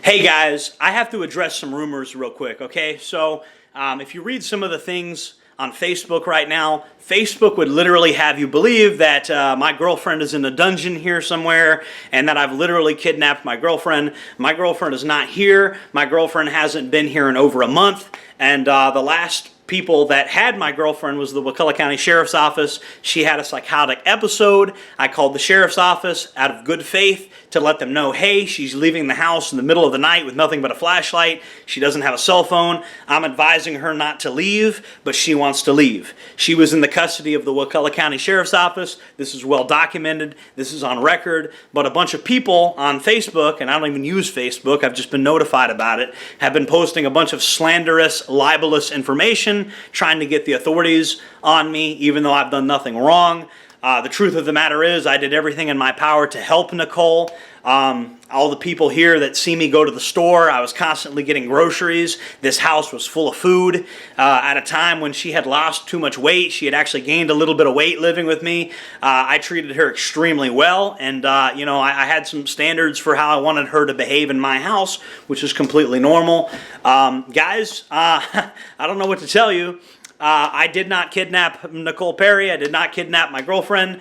Hey guys, I have to address some rumors real quick, okay? So if you read some of the things on Facebook right now, Facebook would literally have you believe that my girlfriend is in a dungeon here somewhere and that I've literally kidnapped my girlfriend. My girlfriend is not here. My girlfriend hasn't been here in over a month. And the last people that had my girlfriend was the Wakulla County Sheriff's Office. She had a psychotic episode. I called the Sheriff's Office out of good faith to let them know, hey, she's leaving the house in the middle of the night with nothing but a flashlight. She doesn't have a cell phone. I'm advising her not to leave, but she wants to leave. She was in the custody of the Wakulla County Sheriff's Office. This is well documented. This is on record. But a bunch of people on Facebook, and I don't even use Facebook, I've just been notified about it, have been posting a bunch of slanderous, libelous information, trying to get the authorities on me, even though I've done nothing wrong. The truth of the matter is I did everything in my power to help Nicole. All the people here that see me go to the store, I was constantly getting groceries. This house was full of food. At a time when she had lost too much weight, she had actually gained a little bit of weight living with me. I treated her extremely well, and I had some standards for how I wanted her to behave in my house, which is completely normal. Guys, I don't know what to tell you. I did not kidnap Nicole Perry. I did not kidnap my girlfriend.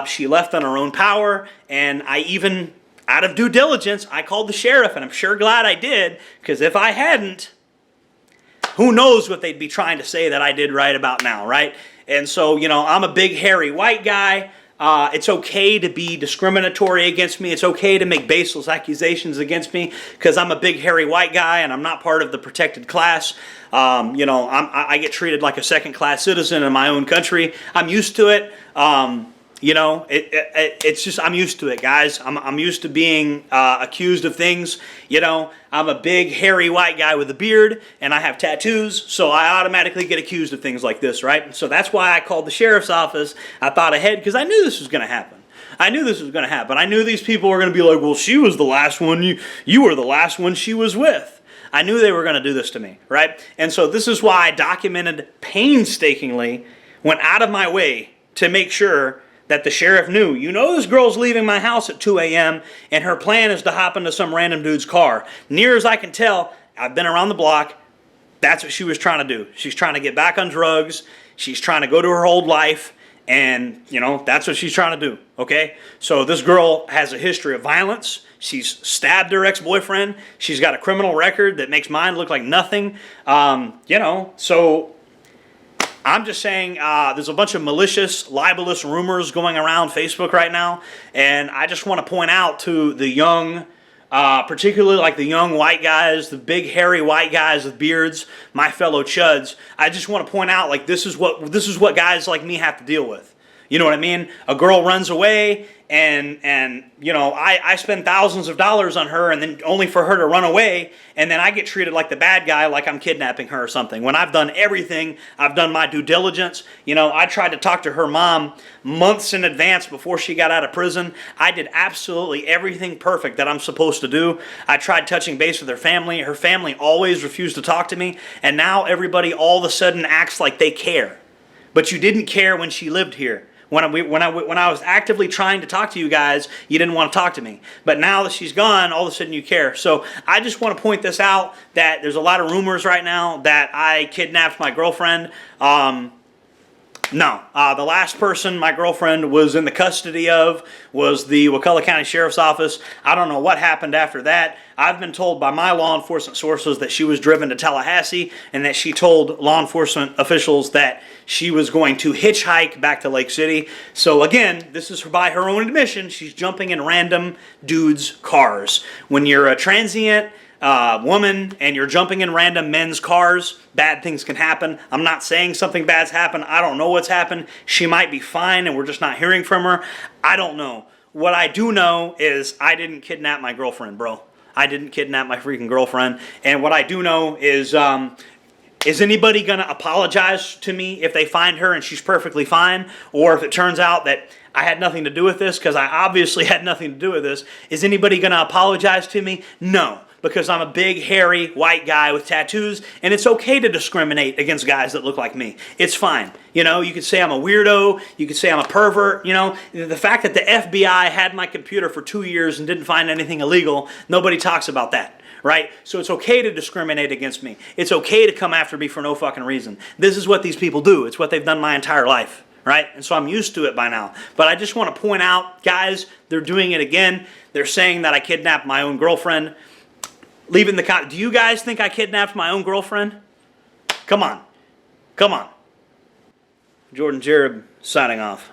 She left on her own power, and I even, out of due diligence, I called the sheriff, and I'm sure glad I did, because if I hadn't, who knows what they'd be trying to say that I did right about now, right? And so, I'm a big, hairy white guy. It's okay to be discriminatory against me. It's okay to make baseless accusations against me because I'm a big, hairy white guy and I'm not part of the protected class. I get treated like a second-class citizen in my own country. I'm used to it. It's just, I'm used to it, guys. I'm used to being accused of things. I'm a big, hairy white guy with a beard, and I have tattoos, so I automatically get accused of things like this, right? So that's why I called the sheriff's office. I thought ahead, because I knew this was going to happen. I knew these people were going to be like, well, she was the last one. You were the last one she was with. I knew they were going to do this to me, right? And so this is why I documented painstakingly, went out of my way to make sure that the sheriff knew, this girl's leaving my house at 2 a.m. and her plan is to hop into some random dude's car. Near as I can tell, I've been around the block, that's what she was trying to do. She's trying to get back on drugs. She's trying to go to her old life. And, that's what she's trying to do, okay? So this girl has a history of violence. She's stabbed her ex-boyfriend. She's got a criminal record that makes mine look like nothing. So I'm just saying there's a bunch of malicious, libelous rumors going around Facebook right now. And I just want to point out to the young, particularly like the young white guys, the big hairy white guys with beards, my fellow chuds. I just want to point out, like, this is what guys like me have to deal with. You know what I mean? A girl runs away and I spend thousands of dollars on her and then only for her to run away, and then I get treated like the bad guy, like I'm kidnapping her or something. When I've done everything, I've done my due diligence. I tried to talk to her mom months in advance before she got out of prison. I did absolutely everything perfect that I'm supposed to do. I tried touching base with her family. Her family always refused to talk to me, and now everybody all of a sudden acts like they care. But you didn't care when she lived here. When I was actively trying to talk to you guys, you didn't want to talk to me. But now that she's gone, all of a sudden you care. So I just want to point this out, that there's a lot of rumors right now that I kidnapped my girlfriend. No. The last person my girlfriend was in the custody of was the Wakulla County Sheriff's Office. I don't know what happened after that. I've been told by my law enforcement sources that she was driven to Tallahassee and that she told law enforcement officials that she was going to hitchhike back to Lake City. So again, this is by her own admission. She's jumping in random dudes' cars. When you're a transient woman and you're jumping in random men's cars, bad things can happen. I'm not saying something bad's happened. I don't know what's happened. She might be fine and we're just not hearing from her. I don't know. What I do know is I didn't kidnap my girlfriend, bro. I didn't kidnap my freaking girlfriend. And what I do know is anybody going to apologize to me if they find her and she's perfectly fine? Or if it turns out that I had nothing to do with this, because I obviously had nothing to do with this, is anybody going to apologize to me? No. Because I'm a big, hairy, white guy with tattoos, and it's okay to discriminate against guys that look like me. It's fine. You could say I'm a weirdo, you could say I'm a pervert, The fact that the FBI had my computer for 2 years and didn't find anything illegal, nobody talks about that, right? So it's okay to discriminate against me. It's okay to come after me for no fucking reason. This is what these people do. It's what they've done my entire life, right? And so I'm used to it by now. But I just want to point out, guys, they're doing it again. They're saying that I kidnapped my own girlfriend. Leaving the do you guys think I kidnapped my own girlfriend? Come on. Come on. Jordan Jareb signing off.